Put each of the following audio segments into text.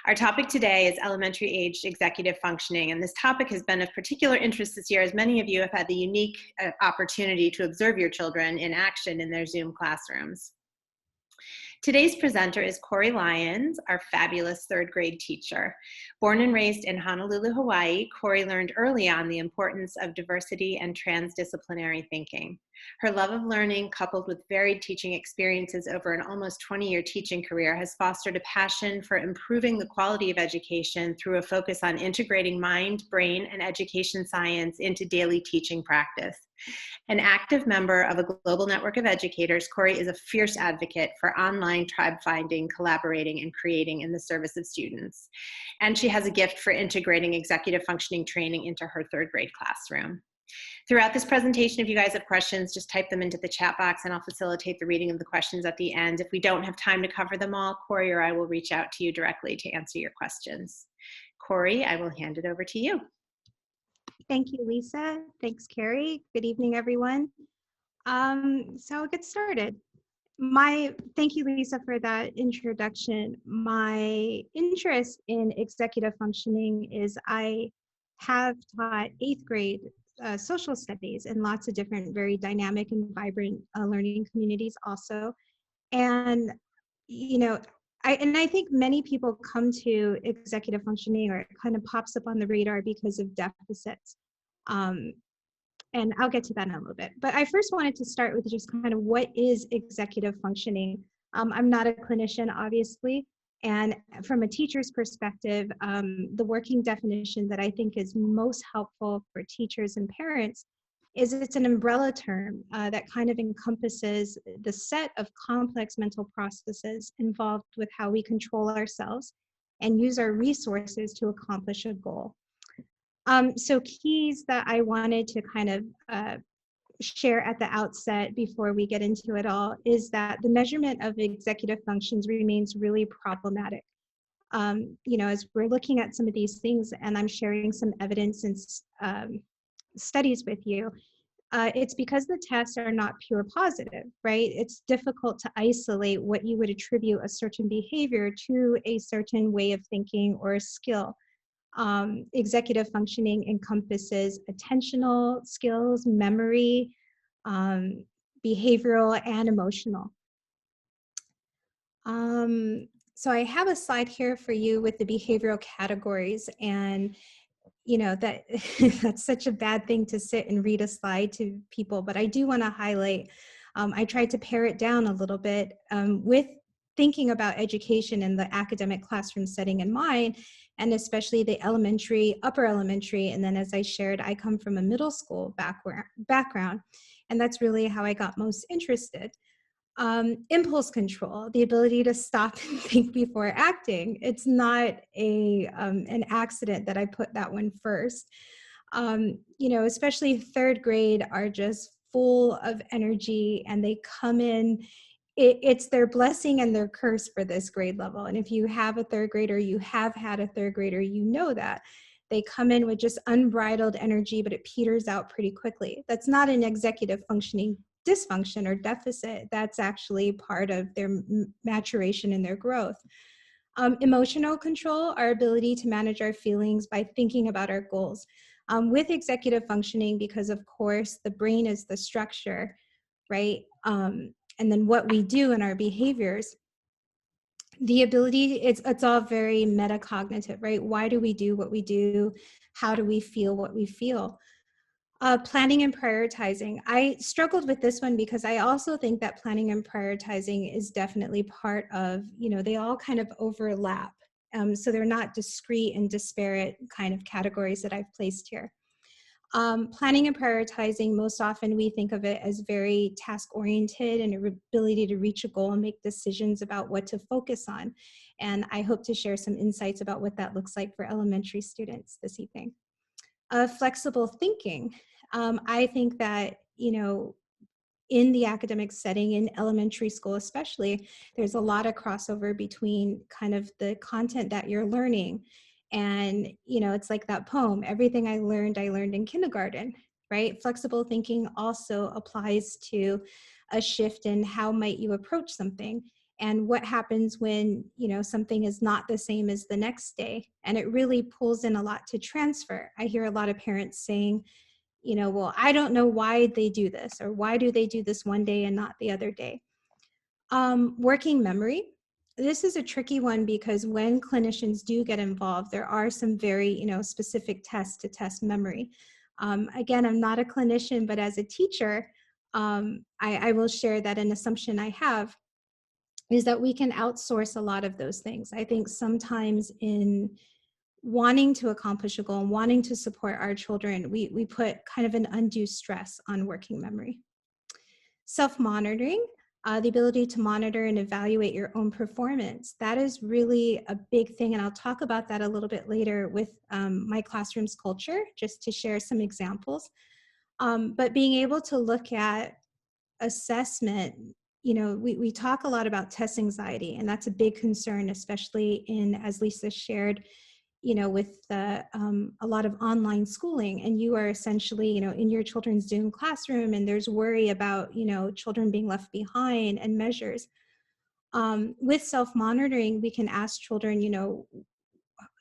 Our topic today is elementary aged executive functioning, and this topic has been of particular interest this year as many of you have had the unique opportunity to observe your children in action in their Zoom classrooms. Today's presenter is Kori Lyons, our fabulous third grade teacher. Born and raised in Honolulu, Hawaii, Kori learned early on the importance of diversity and transdisciplinary thinking. Her love of learning, coupled with varied teaching experiences over an almost 20-year teaching career, has fostered a passion for improving the quality of education through a focus on integrating mind, brain, and education science into daily teaching practice. An active member of a global network of educators, Kori is a fierce advocate for online tribe finding, collaborating, and creating in the service of students. And she has a gift for integrating executive functioning training into her third grade classroom. Throughout this presentation, if you guys have questions, just type them into the chat box and I'll facilitate the reading of the questions at the end. If we don't have time to cover them all, Kori or I will reach out to you directly to answer your questions. Kori, I will hand it over to you. Thank you, Lisa. Thanks, Carrie. Good evening, everyone. So I'll get started. Thank you, Lisa, for that introduction. My interest in executive functioning is I have taught 8th grade social studies in lots of different, very dynamic and vibrant learning communities also. And, I think many people come to executive functioning, or it kind of pops up on the radar because of deficits. And I'll get to that in a little bit. But I first wanted to start with just kind of what is executive functioning. I'm not a clinician, obviously. And from a teacher's perspective, the working definition that I think is most helpful for teachers and parents is it's an umbrella term that kind of encompasses the set of complex mental processes involved with how we control ourselves and use our resources to accomplish a goal. So keys that I wanted to kind of share at the outset before we get into it all is that the measurement of executive functions remains really problematic. As we're looking at some of these things and I'm sharing some evidence and studies with you, it's because the tests are not pure positive, right? It's difficult to isolate what you would attribute a certain behavior to a certain way of thinking or a skill. Executive functioning encompasses attentional skills, memory, behavioral, and emotional. So I have a slide here for you with the behavioral categories, and that that's such a bad thing to sit and read a slide to people, but I do want to highlight, I tried to pare it down a little bit with thinking about education in the academic classroom setting in mind, and especially the elementary, upper elementary, and then as I shared, I come from a middle school background, and that's really how I got most interested. Impulse control, the ability to stop and think before acting. It's not an accident that I put that one first. Especially third grade are just full of energy and they come in. It's their blessing and their curse for this grade level. And if you have a third grader, you have had a third grader, you know that. They come in with just unbridled energy, but it peters out pretty quickly. That's not an executive functioning dysfunction or deficit. That's actually part of their maturation and their growth. Emotional control, our ability to manage our feelings by thinking about our goals. With executive functioning, because of course the brain is the structure, right? And then what we do in our behaviors, the ability, it's all very metacognitive, right? Why do we do what we do? How do we feel what we feel? Planning and prioritizing. I struggled with this one because I also think that planning and prioritizing is definitely part of, they all kind of overlap. So they're not discrete and disparate kind of categories that I've placed here. Planning and prioritizing, most often we think of it as very task-oriented and an ability to reach a goal and make decisions about what to focus on. And I hope to share some insights about what that looks like for elementary students this evening. Flexible thinking. I think that, in the academic setting, in elementary school especially, there's a lot of crossover between kind of the content that you're learning. And, it's like that poem, everything I learned in kindergarten, right? Flexible thinking also applies to a shift in how might you approach something. and what happens when, something is not the same as the next day. And it really pulls in a lot to transfer. I hear a lot of parents saying, well, I don't know why they do this, or why do they do this one day and not the other day. Working memory. This is a tricky one because when clinicians do get involved, there are some very, specific tests to test memory. Again, I'm not a clinician, but as a teacher, I will share that an assumption I have is that we can outsource a lot of those things. I think sometimes in wanting to accomplish a goal and wanting to support our children, we put kind of an undue stress on working memory. Self-monitoring, the ability to monitor and evaluate your own performance. That is really a big thing, and I'll talk about that a little bit later with my classroom's culture, just to share some examples. But being able to look at assessment, we talk a lot about test anxiety, and that's a big concern, especially as Lisa shared, with a lot of online schooling, and you are essentially, in your children's Zoom classroom, and there's worry about, children being left behind and measures. With self-monitoring, we can ask children,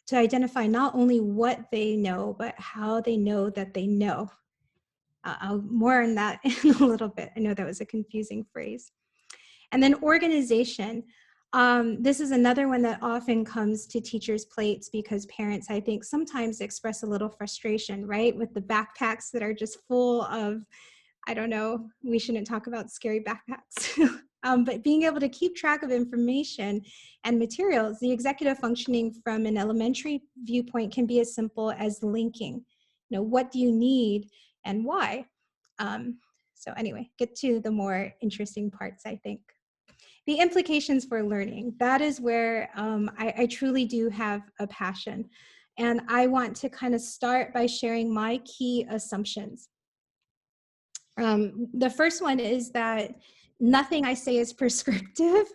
to identify not only what they know, but how they know that they know. I'll more on that in a little bit. I know that was a confusing phrase. And then organization. This is another one that often comes to teachers' plates because parents, I think, sometimes express a little frustration, right? With the backpacks that are just full of, I don't know, we shouldn't talk about scary backpacks. But being able to keep track of information and materials, the executive functioning from an elementary viewpoint can be as simple as linking. What do you need and why? So anyway, get to the more interesting parts, I think. The implications for learning. That is where I truly do have a passion. And I want to kind of start by sharing my key assumptions. The first one is that nothing I say is prescriptive.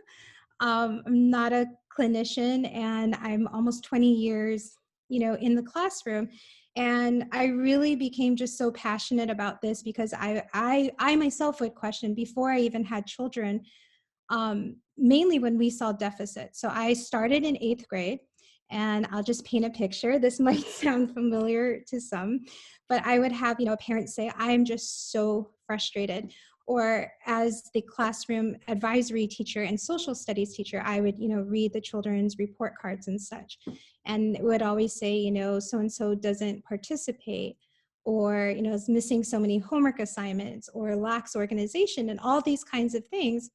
I'm not a clinician, and I'm almost 20 years, in the classroom. And I really became just so passionate about this because I myself would question before I even had children, mainly when we saw deficits. So I started in 8th grade, and I'll just paint a picture. This might sound familiar to some, but I would have, parents say, I'm just so frustrated. Or as the classroom advisory teacher and social studies teacher, I would, read the children's report cards and such. And it would always say, so-and-so doesn't participate, or, is missing so many homework assignments, or lacks organization, and all these kinds of things.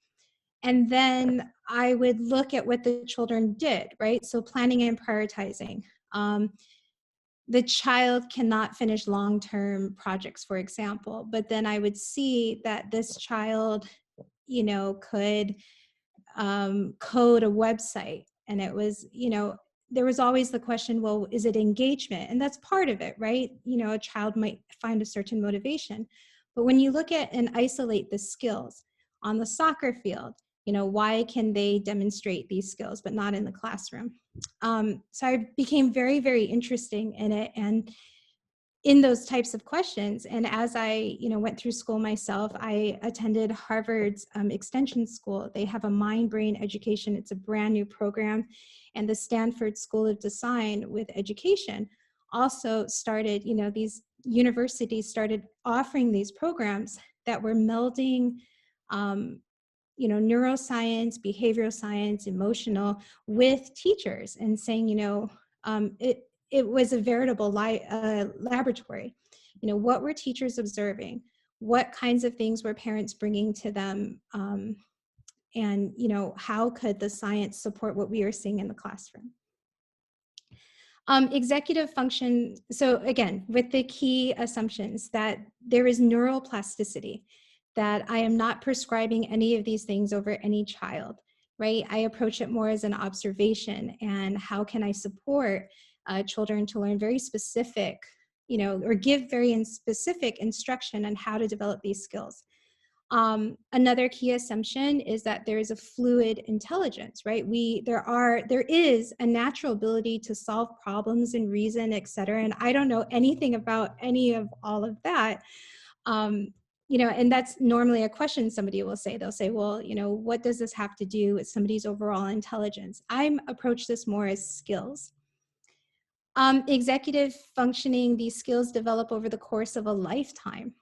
And then I would look at what the children did, right? So planning and prioritizing. The child cannot finish long-term projects, for example, but then I would see that this child, could code a website. And it was, there was always the question, well, is it engagement? And that's part of it, right? A child might find a certain motivation. But when you look at and isolate the skills on the soccer field, why can they demonstrate these skills, but not in the classroom? So I became very, very interested in it and in those types of questions. And as I, went through school myself, I attended Harvard's extension school. They have a mind brain education. It's a brand new program. And the Stanford School of Design with Education also started, these universities started offering these programs that were melding neuroscience, behavioral science, emotional with teachers, and saying, it was a veritable laboratory. What were teachers observing? What kinds of things were parents bringing to them? And, how could the science support what we were seeing in the classroom? Executive function. So again, with the key assumptions that there is neuroplasticity, that I am not prescribing any of these things over any child, right? I approach it more as an observation, and how can I support children to learn very specific, or give very specific instruction on how to develop these skills. Another key assumption is that there is a fluid intelligence, right? There is a natural ability to solve problems and reason, et cetera. And I don't know anything about any of all of that. and that's normally a question somebody will say. They'll say, well, what does this have to do with somebody's overall intelligence? I'm approach this more as skills. Executive functioning, these skills develop over the course of a lifetime.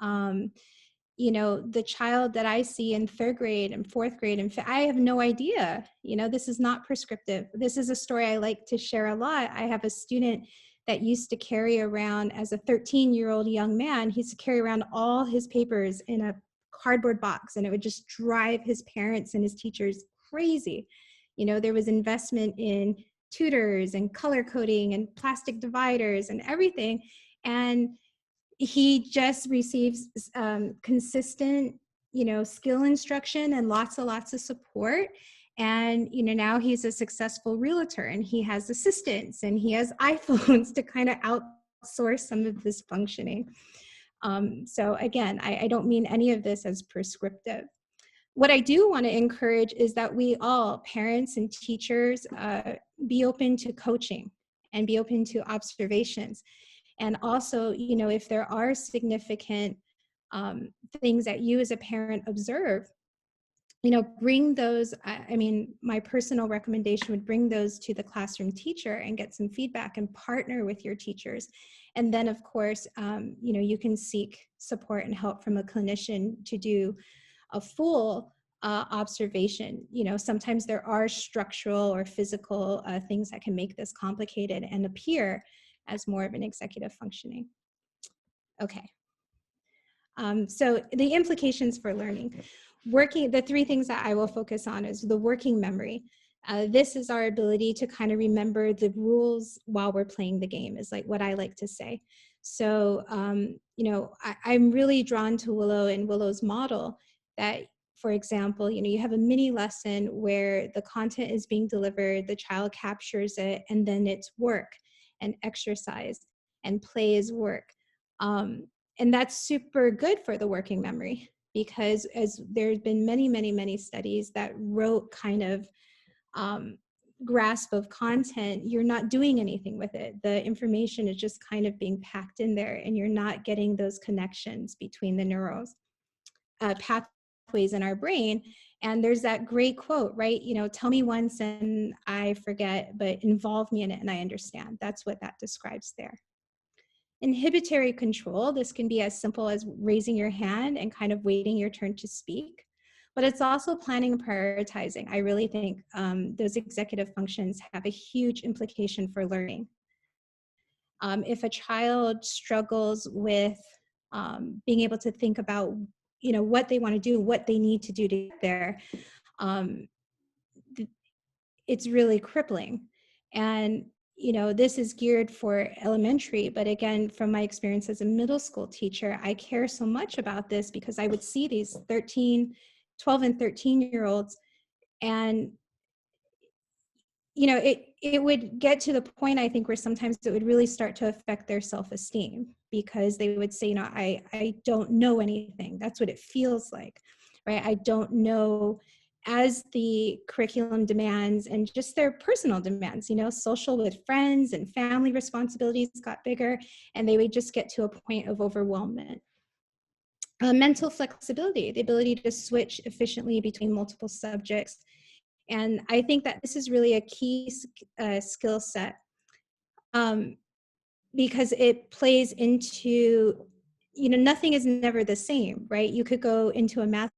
The child that I see in third grade and fourth grade, and I have no idea, this is not prescriptive. This is a story I like to share a lot. I have a student that used to carry around, as a 13-year-old young man, he used to carry around all his papers in a cardboard box, and it would just drive his parents and his teachers crazy. There was investment in tutors and color coding and plastic dividers and everything. And he just receives consistent, skill instruction and lots of support. And, now he's a successful realtor, and he has assistants, and he has iPhones to kind of outsource some of this functioning. So again, I don't mean any of this as prescriptive. What I do want to encourage is that we all, parents and teachers, be open to coaching and be open to observations. And also, if there are significant things that you as a parent observe, bring those. My personal recommendation would bring those to the classroom teacher and get some feedback and partner with your teachers. And then, of course, you can seek support and help from a clinician to do a full observation. Sometimes there are structural or physical things that can make this complicated and appear as more of an executive functioning. Okay. So the implications for learning. The three things that I will focus on is the working memory. This is our ability to kind of remember the rules while we're playing the game, is like what I like to say. So, I'm really drawn to Willow and Willow's model that, for example, you have a mini lesson where the content is being delivered, the child captures it, and then it's work and exercise and play is work. And that's super good for the working memory, because as there's been many studies that rote kind of grasp of content, you're not doing anything with it. The information is just kind of being packed in there, and you're not getting those connections between the neurons, pathways in our brain. And there's that great quote, right? Tell me once and I forget, but involve me in it and I understand. That's what that describes there. Inhibitory control, this can be as simple as raising your hand and kind of waiting your turn to speak, but it's also planning and prioritizing. I really think those executive functions have a huge implication for learning. If a child struggles with being able to think about, what they want to do, what they need to do to get there, it's really crippling. And this is geared for elementary, but again, from my experience as a middle school teacher, I care so much about this because I would see these 12 and 13-year-olds, and it would get to the point, I think, where sometimes it would really start to affect their self-esteem, because they would say, I don't know anything. That's what it feels like, right? I don't know, as the curriculum demands and just their personal demands, social with friends and family responsibilities got bigger, and they would just get to a point of overwhelmment. Mental flexibility, the ability to switch efficiently between multiple subjects. And I think that this is really a key skill set, because it plays into, nothing is never the same, right? You could go into a math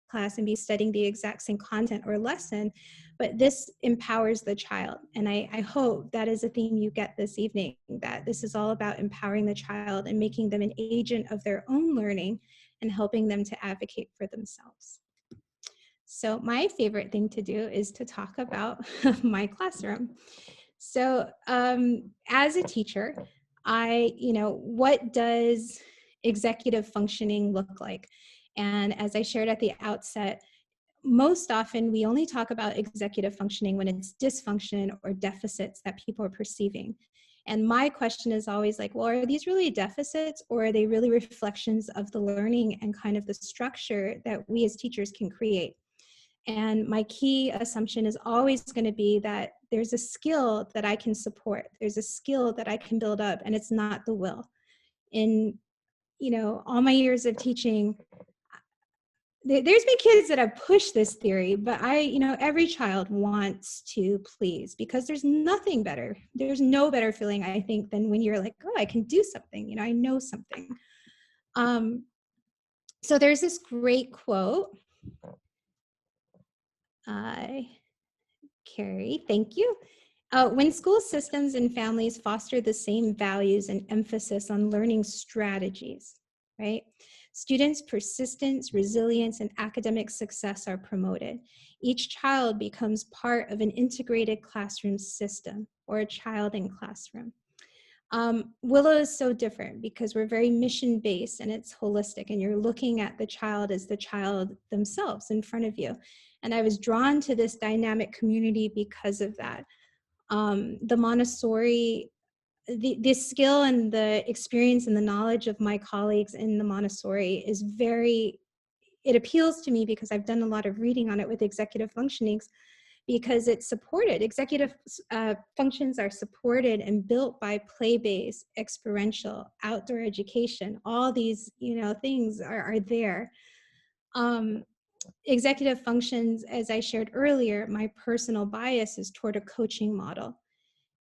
class and be studying the exact same content or lesson, but this empowers the child. And I hope that is a theme you get this evening, that this is all about empowering the child and making them an agent of their own learning and helping them to advocate for themselves. So my favorite thing to do is to talk about my classroom. So as a teacher, what does executive functioning look like? And as I shared at the outset, most often we only talk about executive functioning when it's dysfunction or deficits that people are perceiving. And my question is always like, well, are these really deficits, or are they really reflections of the learning and kind of the structure that we as teachers can create? And my key assumption is always going to be that there's a skill that I can support. There's a skill that I can build up, and it's not the will. In all my years of teaching, there's been kids that have pushed this theory, but every child wants to please, because there's nothing better. There's no better feeling, I think, than when you're like, oh, I can do something, I know something. So there's this great quote. Carrie, thank you. When school systems and families foster the same values and emphasis on learning strategies, right? Students' persistence, resilience, and academic success are promoted. Each child becomes part of an integrated classroom system, or a child in classroom. Willow is so different because we're very mission-based and it's holistic, and you're looking at the child as the child themselves in front of you. And I was drawn to this dynamic community because of that. The Montessori, the skill and the experience and the knowledge of my colleagues in the Montessori is it appeals to me because I've done a lot of reading on it with executive functionings, because it's supported. Executive functions are supported and built by play-based, experiential, outdoor education. All these, things are there. Executive functions, as I shared earlier, my personal bias is toward a coaching model.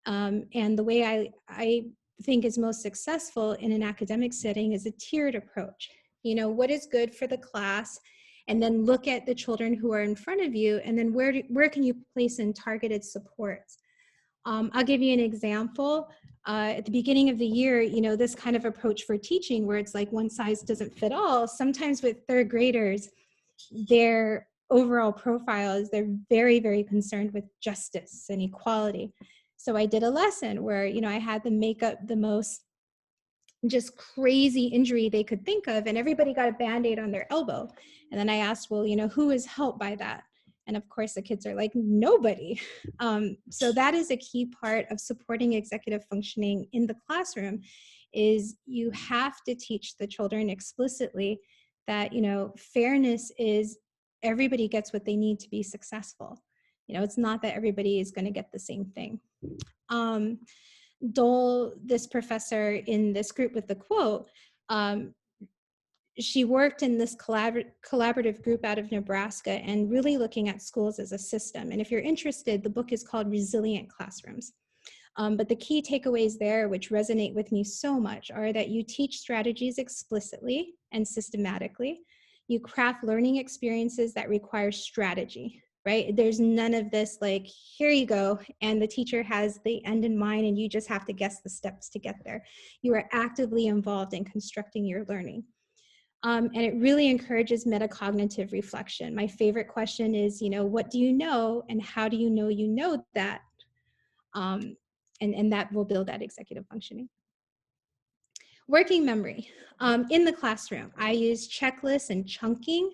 And the way I think is most successful in an academic setting is a tiered approach. What is good for the class, and then look at the children who are in front of you, and then where can you place in targeted supports. I'll give you an example. At the beginning of the year, this kind of approach for teaching, where it's like one size doesn't fit all, sometimes with third graders, their overall profile is they're very, very concerned with justice and equality. So I did a lesson where, I had them make up the most just crazy injury they could think of, and everybody got a Band-Aid on their elbow. And then I asked, well, who is helped by that? And of course, the kids are like, nobody. So that is a key part of supporting executive functioning in the classroom, is you have to teach the children explicitly that, fairness is everybody gets what they need to be successful. It's not that everybody is going to get the same thing. Dole, this professor in this group with the quote, she worked in this collaborative group out of Nebraska and really looking at schools as a system. And if you're interested, the book is called Resilient Classrooms. But the key takeaways there, which resonate with me so much, are that you teach strategies explicitly and systematically. You craft learning experiences that require strategy, right? There's none of this like, here you go, and the teacher has the end in mind and you just have to guess the steps to get there. You are actively involved in constructing your learning. And it really encourages metacognitive reflection. My favorite question is, what do you know, and how do you know that? And that will build that executive functioning. Working memory. In the classroom, I use checklists and chunking.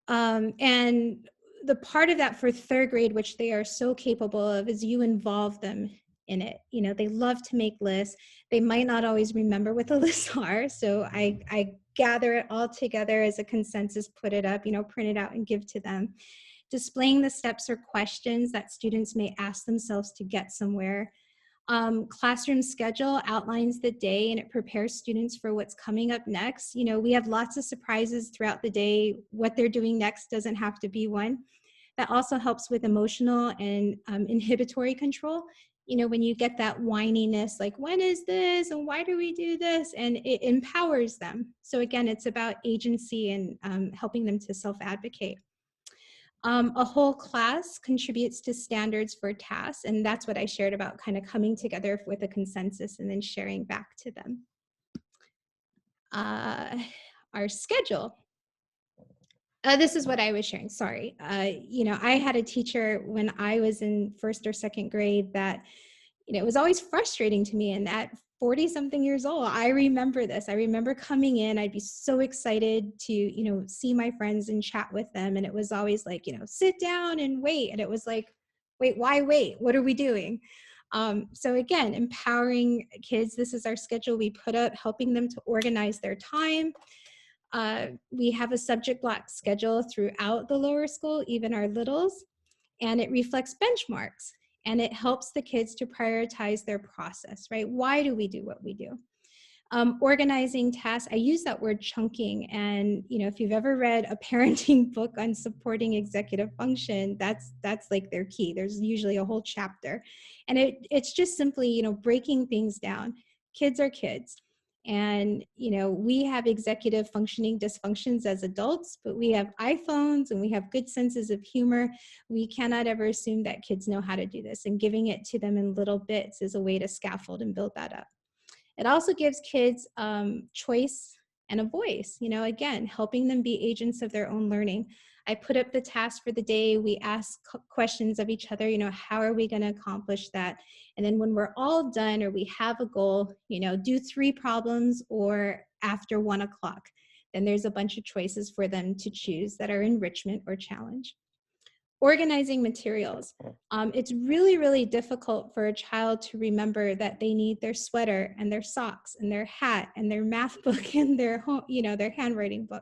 And the part of that for third grade, which they are so capable of, is you involve them in it. They love to make lists. They might not always remember what the lists are. So I gather it all together as a consensus, put it up, print it out and give to them. Displaying the steps or questions that students may ask themselves to get somewhere. Classroom schedule outlines the day and it prepares students for what's coming up next. We have lots of surprises throughout the day. What they're doing next doesn't have to be one. That also helps with emotional and inhibitory control. When you get that whininess, like, when is this and why do we do this? And it empowers them. So again, it's about agency and helping them to self-advocate. A whole class contributes to standards for tasks, and that's what I shared about kind of coming together with a consensus and then sharing back to them. Our schedule. This is what I was sharing, sorry. I had a teacher when I was in first or second grade that, it was always frustrating to me, and at 40-something years old, I remember this. I remember coming in, I'd be so excited to, see my friends and chat with them. And it was always like, sit down and wait. And it was like, wait, why wait? What are we doing? So again, empowering kids. This is our schedule we put up, helping them to organize their time. We have a subject block schedule throughout the lower school, even our littles, and it reflects benchmarks. And it helps the kids to prioritize their process, right? Why do we do what we do? Organizing tasks, I use that word chunking. And, if you've ever read a parenting book on supporting executive function, that's like their key. There's usually a whole chapter. And it's just simply, breaking things down. Kids are kids. And, we have executive functioning dysfunctions as adults, but we have iPhones and we have good senses of humor. We cannot ever assume that kids know how to do this, and giving it to them in little bits is a way to scaffold and build that up. It also gives kids choice and a voice, again, helping them be agents of their own learning. I put up the task for the day. We ask questions of each other, how are we going to accomplish that? And then when we're all done or we have a goal, do 3 problems or after 1 o'clock. Then there's a bunch of choices for them to choose that are enrichment or challenge. Organizing materials. It's really, really difficult for a child to remember that they need their sweater and their socks and their hat and their math book and their their handwriting book.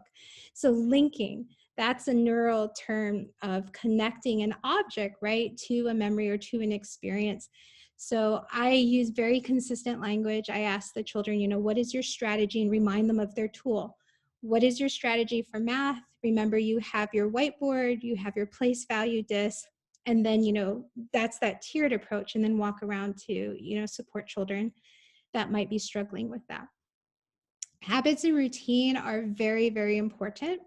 So linking, that's a neural term of connecting an object, right, to a memory or to an experience. So I use very consistent language. I ask the children, what is your strategy, and remind them of their tool. What is your strategy for math? Remember, you have your whiteboard, you have your place value disc, and then, that's that tiered approach, and then walk around to, support children that might be struggling with that. Habits and routine are very, very important.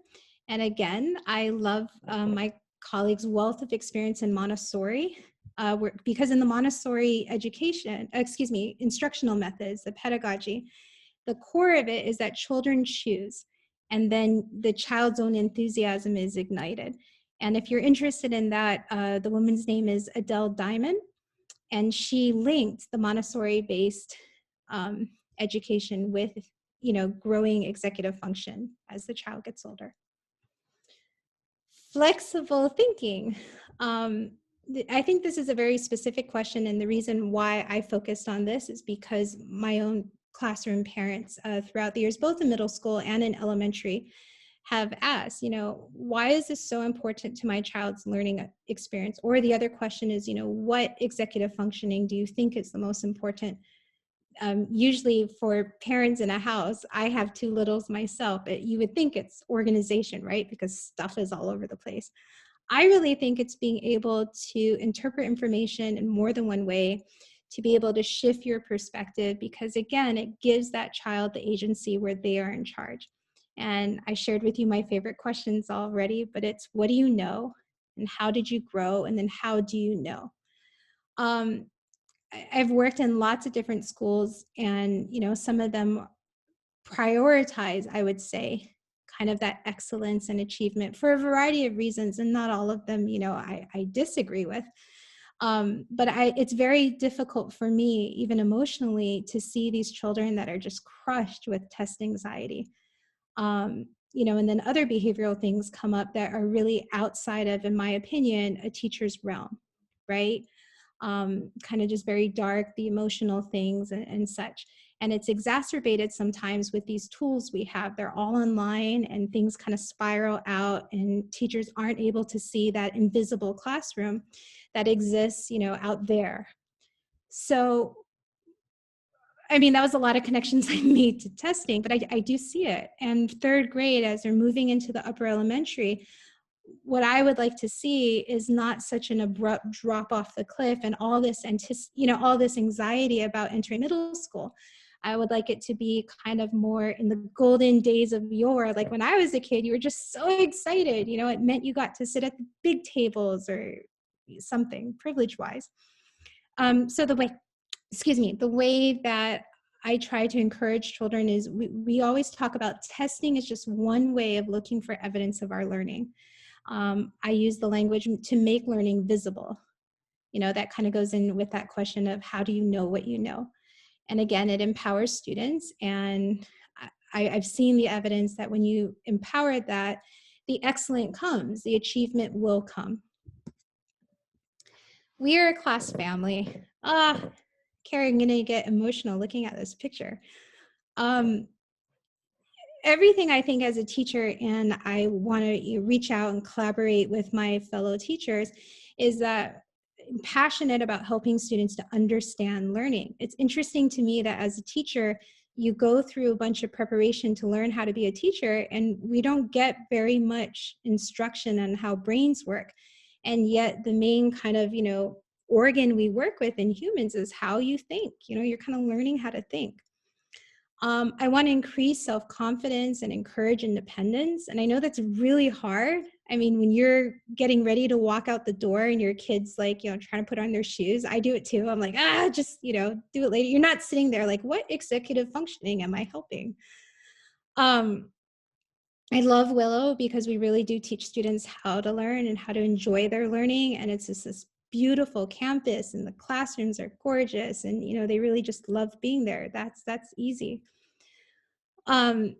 And again, I love my colleagues' wealth of experience in Montessori, because in the Montessori instructional methods, the pedagogy, the core of it is that children choose, and then the child's own enthusiasm is ignited. And if you're interested in that, the woman's name is Adele Diamond, and she linked the Montessori-based education with, growing executive function as the child gets older. Flexible thinking. I think this is a very specific question, and the reason why I focused on this is because my own classroom parents throughout the years, both in middle school and in elementary, have asked, why is this so important to my child's learning experience? Or the other question is, what executive functioning do you think is the most important? Usually for parents in a house, I have 2 littles myself, but you would think it's organization, right? Because stuff is all over the place. I really think it's being able to interpret information in more than one way, to be able to shift your perspective, because again, it gives that child the agency where they are in charge. And I shared with you my favorite questions already, but it's, what do you know? And how did you grow? And then how do you know? I've worked in lots of different schools, and, some of them prioritize, I would say, kind of that excellence and achievement for a variety of reasons, and not all of them, I disagree with. But it's very difficult for me, even emotionally, to see these children that are just crushed with test anxiety. And then other behavioral things come up that are really outside of, in my opinion, a teacher's realm, right? Kind of just very dark, the emotional things and such. And it's exacerbated sometimes with these tools we have. They're all online, and things kind of spiral out, and teachers aren't able to see that invisible classroom that exists, out there. So, I mean, that was a lot of connections I made to testing, but I do see it. And 3rd grade, as they're moving into the upper elementary, what I would like to see is not such an abrupt drop off the cliff and all this all this anxiety about entering middle school. I would like it to be kind of more in the golden days of yore. Like when I was a kid, you were just so excited. It meant you got to sit at the big tables or something, privilege-wise. So the way that I try to encourage children is, we always talk about testing is just one way of looking for evidence of our learning. I use the language to make learning visible. That kind of goes in with that question of, how do you know what you know? And again, it empowers students. And I've seen the evidence that when you empower that, the excellent comes, the achievement will come. We are a class family. Kari, I'm gonna get emotional looking at this picture. Everything I think as a teacher, and I want to reach out and collaborate with my fellow teachers, is that I'm passionate about helping students to understand learning. It's interesting to me that as a teacher, you go through a bunch of preparation to learn how to be a teacher, and we don't get very much instruction on how brains work. And yet the main kind of, organ we work with in humans is how you think. You're kind of learning how to think. I want to increase self-confidence and encourage independence. And I know that's really hard. I mean, when you're getting ready to walk out the door and your kid's like, trying to put on their shoes, I do it too. I'm like, just, do it later. You're not sitting there like, what executive functioning am I helping? I love Willow because we really do teach students how to learn and how to enjoy their learning. And it's just this beautiful campus, and the classrooms are gorgeous, and they really just love being there. That's easy. And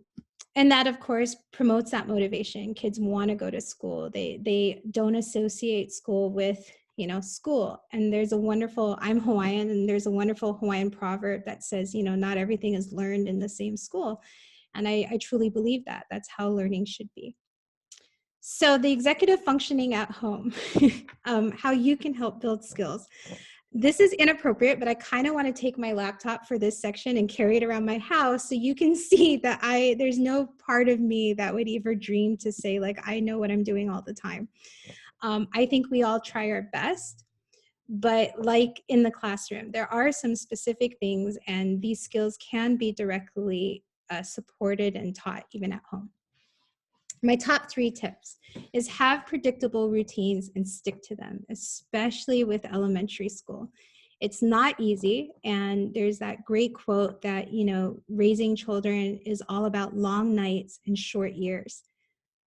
that, of course, promotes that motivation. Kids want to go to school. They don't associate school with, school. And there's a wonderful, I'm Hawaiian, and there's a wonderful Hawaiian proverb that says, not everything is learned in the same school. And I truly believe that. That's how learning should be. So the executive functioning at home, how you can help build skills. This is inappropriate, but I kind of want to take my laptop for this section and carry it around my house so you can see that there's no part of me that would ever dream to say, like, I know what I'm doing all the time. I think we all try our best, but like in the classroom, there are some specific things, and these skills can be directly supported and taught even at home. My top 3 tips is have predictable routines and stick to them, especially with elementary school. It's not easy. And there's that great quote that, raising children is all about long nights and short years,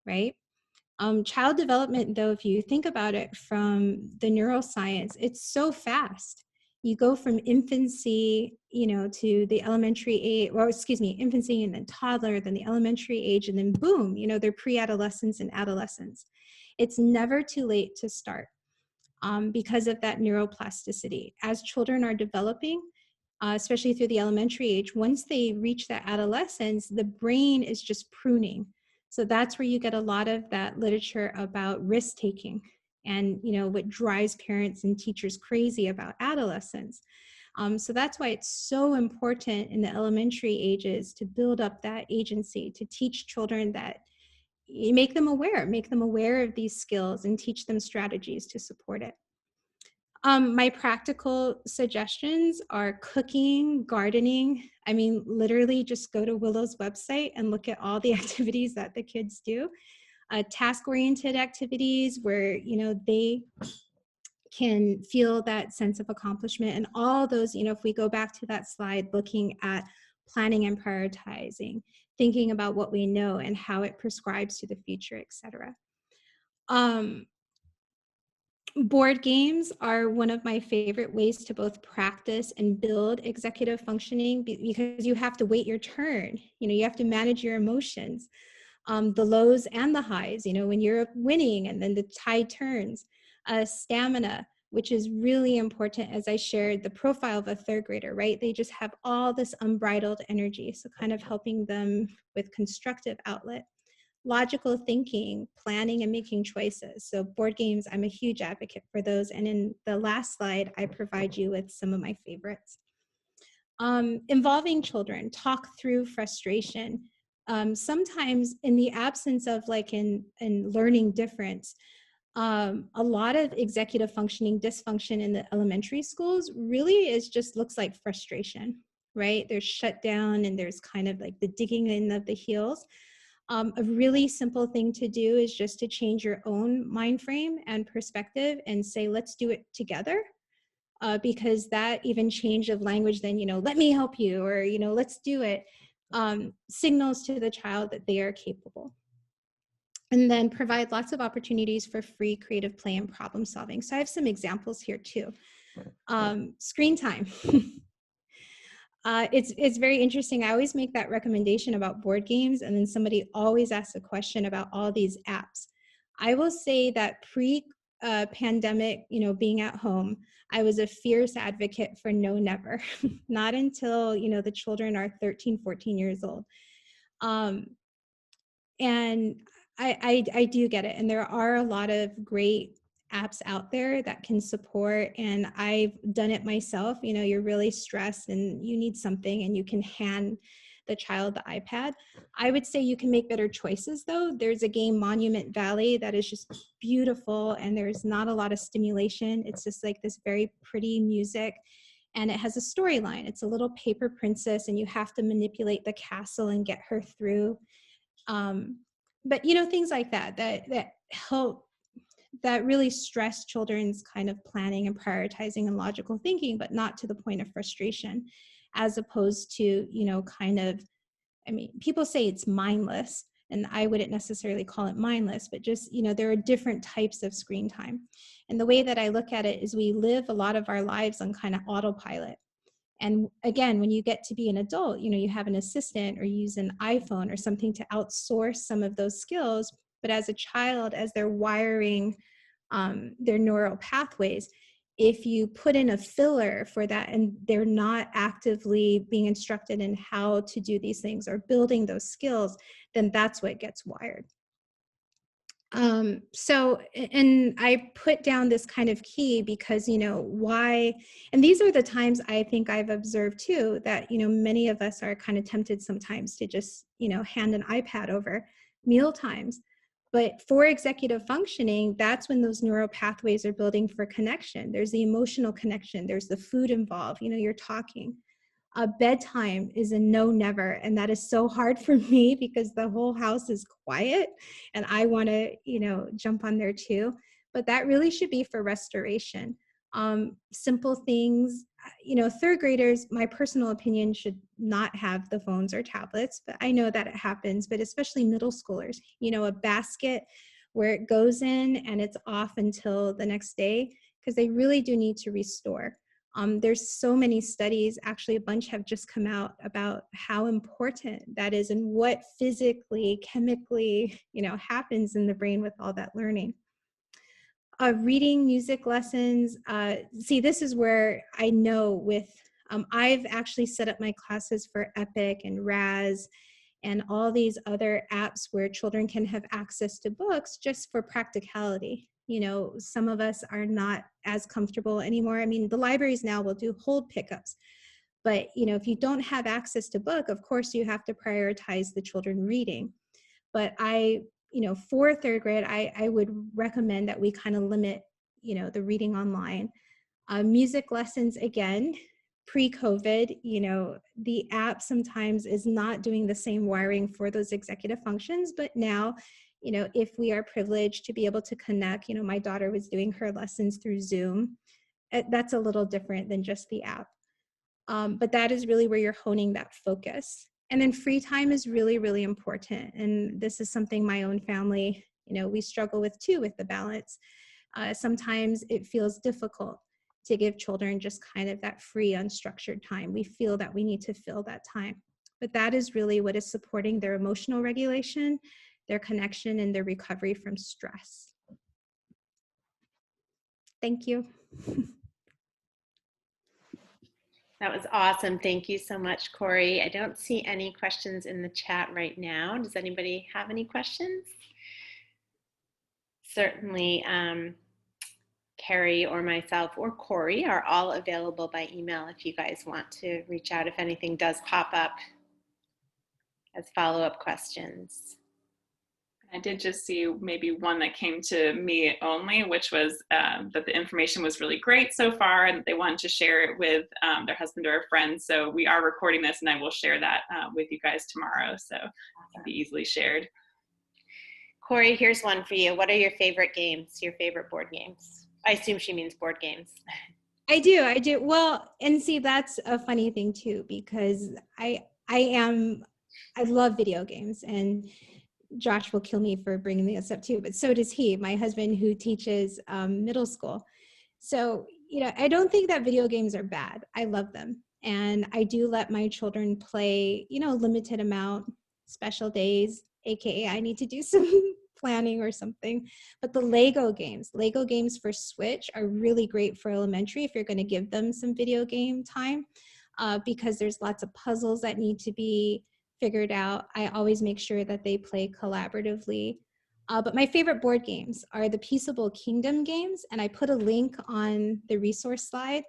right? Child development, though, if you think about it from the neuroscience, it's so fast. You go from infancy, to the elementary age, infancy and then toddler, then the elementary age, and then boom, they're pre-adolescents and adolescents. It's never too late to start because of that neuroplasticity. As children are developing, especially through the elementary age, once they reach that adolescence, the brain is just pruning. So that's where you get a lot of that literature about risk-taking and, what drives parents and teachers crazy about adolescence. So that's why it's so important in the elementary ages to build up that agency, to teach children that you make them aware of these skills and teach them strategies to support it. My practical suggestions are cooking, gardening. I mean, literally just go to Willow's website and look at all the activities that the kids do. Task-oriented activities where, they can feel that sense of accomplishment, and all those, if we go back to that slide, looking at planning and prioritizing, thinking about what we know and how it prescribes to the future, etc. Board games are one of my favorite ways to both practice and build executive functioning because you have to wait your turn. You have to manage your emotions, the lows and the highs, when you're winning and then the tide turns. Stamina, which is really important, as I shared the profile of a 3rd grader, right? They just have all this unbridled energy. So kind of helping them with constructive outlet. Logical thinking, planning, and making choices. So board games, I'm a huge advocate for those. And in the last slide, I provide you with some of my favorites. Involving children, talk through frustration. Sometimes in the absence of in learning difference, a lot of executive functioning dysfunction in the elementary schools really looks like frustration, right? There's shut down and there's kind of like the digging in of the heels. A really simple thing to do is just to change your own mind frame and perspective and say, let's do it together. Because that even change of language, then, let me help you, or, let's do it, signals to the child that they are capable. And then provide lots of opportunities for free creative play and problem solving. So I have some examples here too. Screen time. It's very interesting. I always make that recommendation about board games, and then somebody always asks a question about all these apps. I will say that pre-pandemic, being at home, I was a fierce advocate for no, never. Not until, the children are 13, 14 years old. And I do get it. And there are a lot of great apps out there that can support, and I've done it myself. You know, you're really stressed and you need something and you can hand the child the iPad. I would say you can make better choices though. There's a game, Monument Valley, that is just beautiful and there's not a lot of stimulation. It's just like this very pretty music and it has a storyline. It's a little paper princess and you have to manipulate the castle and get her through. But you know, things like that help, that really stress children's kind of planning and prioritizing and logical thinking, but not to the point of frustration, as opposed to, you know, kind of, I mean, people say it's mindless, and I wouldn't necessarily call it mindless, but just, you know, there are different types of screen time. And the way that I look at it is we live a lot of our lives on kind of autopilot. And again, when you get to be an adult, you know, you have an assistant or use an iPhone or something to outsource some of those skills. But as a child, as they're wiring their neural pathways, if you put in a filler for that and they're not actively being instructed in how to do these things or building those skills, then that's what gets wired. And I put down this kind of key because, you know, why, and these are the times I think I've observed too, that, you know, many of us are kind of tempted sometimes to just, you know, hand an iPad over meal times. But for executive functioning, that's when those neural pathways are building for connection. There's the emotional connection, there's the food involved, you know, you're talking. Bedtime is a no never, and that is so hard for me because the whole house is quiet and I want to, you know, jump on there too. But that really should be for restoration. Simple things, you know, third graders, my personal opinion, should not have the phones or tablets, but I know that it happens, but especially middle schoolers, you know, a basket where it goes in and it's off until the next day, because they really do need to restore. There's so many studies, actually a bunch have just come out about how important that is and what physically, chemically, you know, happens in the brain with all that learning. Reading, music lessons. See, this is where I know with, I've actually set up my classes for Epic and Raz and all these other apps where children can have access to books just for practicality. You know, some of us are not as comfortable anymore. I mean, the libraries now will do hold pickups, but you know, if you don't have access to book, of course you have to prioritize the children reading. But you know, for third grade, I would recommend that we kind of limit, you know, the reading online. Music lessons, again, pre-COVID, you know, the app sometimes is not doing the same wiring for those executive functions, but now, you know, if we are privileged to be able to connect, you know, my daughter was doing her lessons through Zoom. That's a little different than just the app. But that is really where you're honing that focus. And then free time is really, really important. And this is something my own family, you know, we struggle with too, with the balance. Sometimes it feels difficult to give children just kind of that free, unstructured time. We feel that we need to fill that time. But that is really what is supporting their emotional regulation, their connection, and their recovery from stress. Thank you. That was awesome. Thank you so much, Kori. I don't see any questions in the chat right now. Does anybody have any questions? Certainly, Carrie or myself or Kori are all available by email if you guys want to reach out if anything does pop up as follow-up questions. I did just see maybe one that came to me only, which was that the information was really great so far and they wanted to share it with their husband or a friend. So we are recording this and I will share that with you guys tomorrow. So it can be easily shared. Kori, here's one for you. What are your favorite games, your favorite board games? I assume she means board games. I do. Well, and see, that's a funny thing too, because I love video games, and Josh will kill me for bringing this up too, but so does he, my husband, who teaches middle school. So, you know, I don't think that video games are bad. I love them. And I do let my children play, you know, a limited amount, special days, AKA I need to do some planning or something. But the Lego games for Switch are really great for elementary if you're going to give them some video game time, because there's lots of puzzles that need to be figured out. I always make sure that they play collaboratively. But my favorite board games are the Peaceable Kingdom games, and I put a link on the resource slide.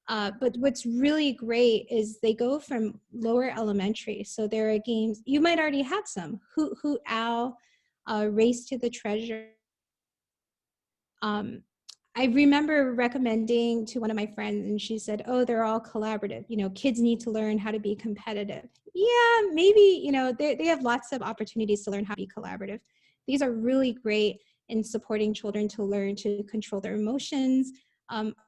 But what's really great is they go from lower elementary. So there are games, you might already have some, Hoot Hoot Owl, Race to the Treasure. I remember recommending to one of my friends, and she said, oh, they're all collaborative. You know, kids need to learn how to be competitive. Yeah, maybe, you know, they have lots of opportunities to learn how to be collaborative. These are really great in supporting children to learn to control their emotions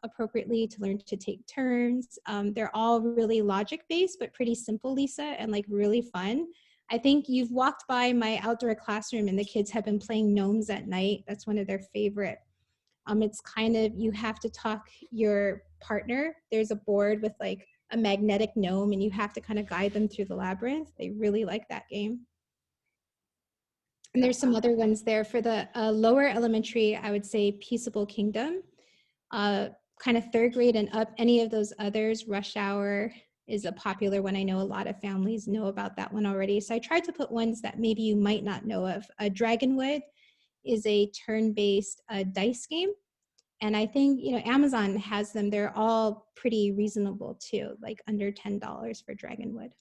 appropriately, to learn to take turns. They're all really logic-based, but pretty simple, Lisa, and like really fun. I think you've walked by my outdoor classroom and the kids have been playing gnomes at night. That's one of their favorite. It's kind of, you have to talk your partner. There's a board with like a magnetic gnome and you have to kind of guide them through the labyrinth. They really like that game. And there's some other ones there for the lower elementary. I would say Peaceable Kingdom, kind of third grade and up. Any of those others, Rush Hour is a popular one. I know a lot of families know about that one already. So I tried to put ones that maybe you might not know of. Dragonwood is a turn-based dice game. And I think, you know, Amazon has them. They're all pretty reasonable too, like under $10 for Dragonwood.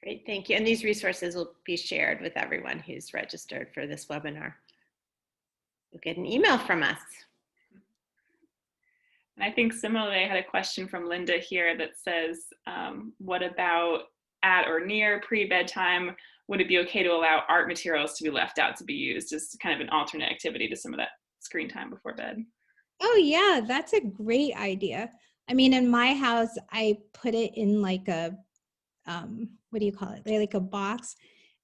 Great, thank you. And these resources will be shared with everyone who's registered for this webinar. You'll get an email from us. And I think similarly, I had a question from Linda here that says, what about at or near pre-bedtime? Would it be okay to allow art materials to be left out to be used as kind of an alternate activity to some of that screen time before bed? Oh yeah, that's a great idea. I mean, in my house, I put it in like a, what do you call it? Like a box.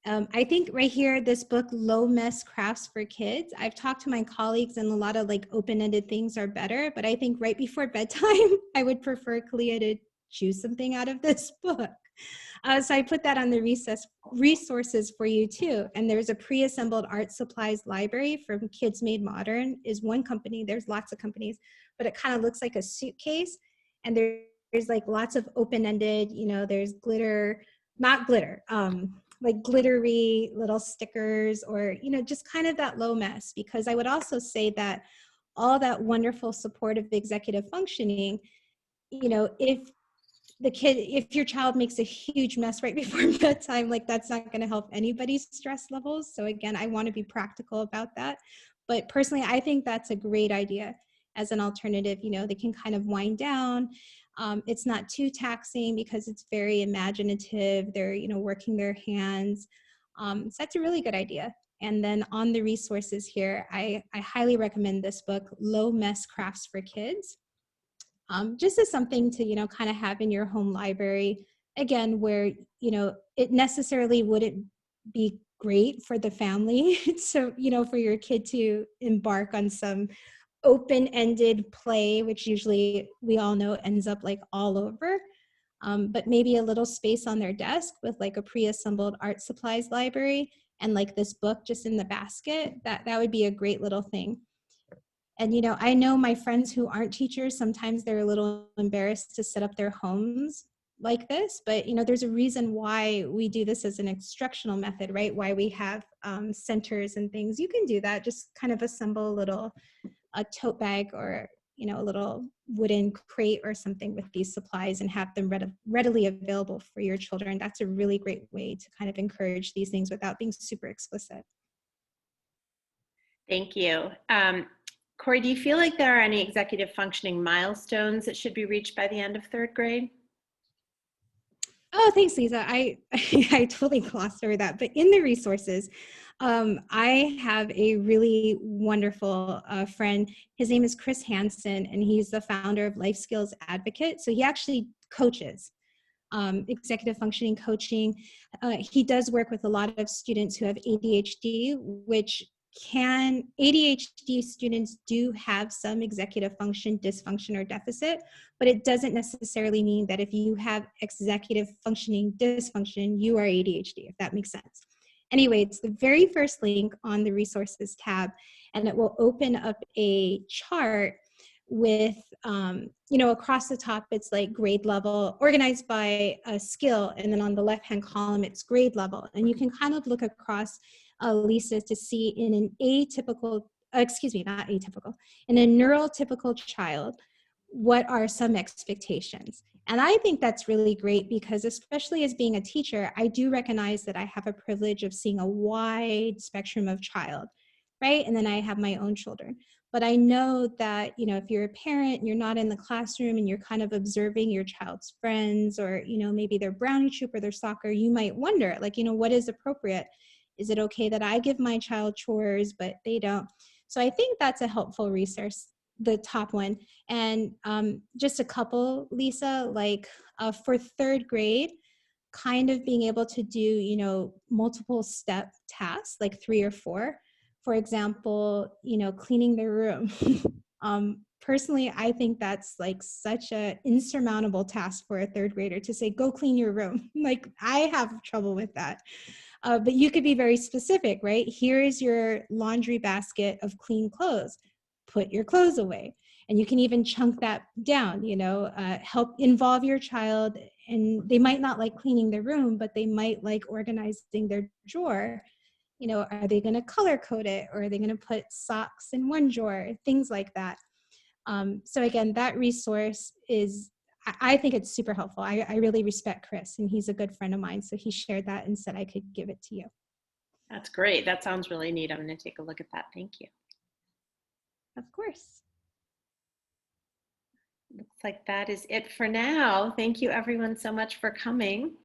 I think right here, this book, Low Mess Crafts for Kids, I've talked to my colleagues and a lot of like open-ended things are better, but I think right before bedtime, I would prefer Kalia to choose something out of this book. So I put that on the resources for you too. And there's a pre-assembled art supplies library from Kids Made Modern is one company. There's lots of companies, but it kind of looks like a suitcase. And there's like lots of open-ended, you know, there's glitter, not glitter, like glittery little stickers or, you know, just kind of that low mess. Because I would also say that all that wonderful supportive executive functioning, you know, if your child makes a huge mess right before bedtime, like that's not going to help anybody's stress levels. So again, I want to be practical about that. But personally, I think that's a great idea as an alternative. You know, they can kind of wind down. It's not too taxing because it's very imaginative. They're, you know, working their hands. So that's a really good idea. And then on the resources here, I highly recommend this book, Low Mess Crafts for Kids. Just as something to, you know, kind of have in your home library, again, where, you know, it necessarily wouldn't be great for the family. So, you know, for your kid to embark on some open-ended play, which usually we all know ends up like all over, but maybe a little space on their desk with like a pre-assembled art supplies library and like this book just in the basket, that would be a great little thing. And, you know, I know my friends who aren't teachers, sometimes they're a little embarrassed to set up their homes like this, but, you know, there's a reason why we do this as an instructional method, right? Why we have centers and things. You can do that, just kind of assemble a tote bag or, you know, a little wooden crate or something with these supplies and have them readily available for your children. That's a really great way to kind of encourage these things without being super explicit. Thank you. Kori, do you feel like there are any executive functioning milestones that should be reached by the end of third grade? Oh, thanks, Lisa. I totally glossed over that. But in the resources, I have a really wonderful friend. His name is Chris Hansen, and he's the founder of Life Skills Advocate. So he actually coaches executive functioning coaching. He does work with a lot of students who have ADHD, which ADHD students do have some executive function dysfunction or deficit, but it doesn't necessarily mean that if you have executive functioning dysfunction, you are ADHD, if that makes sense. Anyway, it's the very first link on the resources tab, and it will open up a chart with, you know, across the top, it's like grade level, organized by a skill, and then on the left-hand column, it's grade level. And you can kind of look across Lisa, to see in an atypical, excuse me, not atypical, in a neurotypical child, what are some expectations? And I think that's really great because, especially as being a teacher, I do recognize that I have a privilege of seeing a wide spectrum of child, right? And then I have my own children. But I know that, you know, if you're a parent and you're not in the classroom and you're kind of observing your child's friends, or, you know, maybe their brownie troop or their soccer, you might wonder, like, you know, what is appropriate? Is it okay that I give my child chores, but they don't? So I think that's a helpful resource, the top one. And just a couple, Lisa, like for third grade, kind of being able to do, you know, multiple step tasks, like 3 or 4. For example, you know, cleaning their room. Personally, I think that's like such a insurmountable task for a third grader to say, go clean your room. Like, I have trouble with that. But you could be very specific, right? Here is your laundry basket of clean clothes. Put your clothes away. And you can even chunk that down, you know, help involve your child. And they might not like cleaning their room, but they might like organizing their drawer. You know, are they going to color code it, or are they going to put socks in one drawer? Things like that. So again, that resource is, I think it's super helpful. I really respect Chris, and he's a good friend of mine. So he shared that and said I could give it to you. That's great. That sounds really neat. I'm going to take a look at that. Thank you. Of course. Looks like that is it for now. Thank you everyone so much for coming.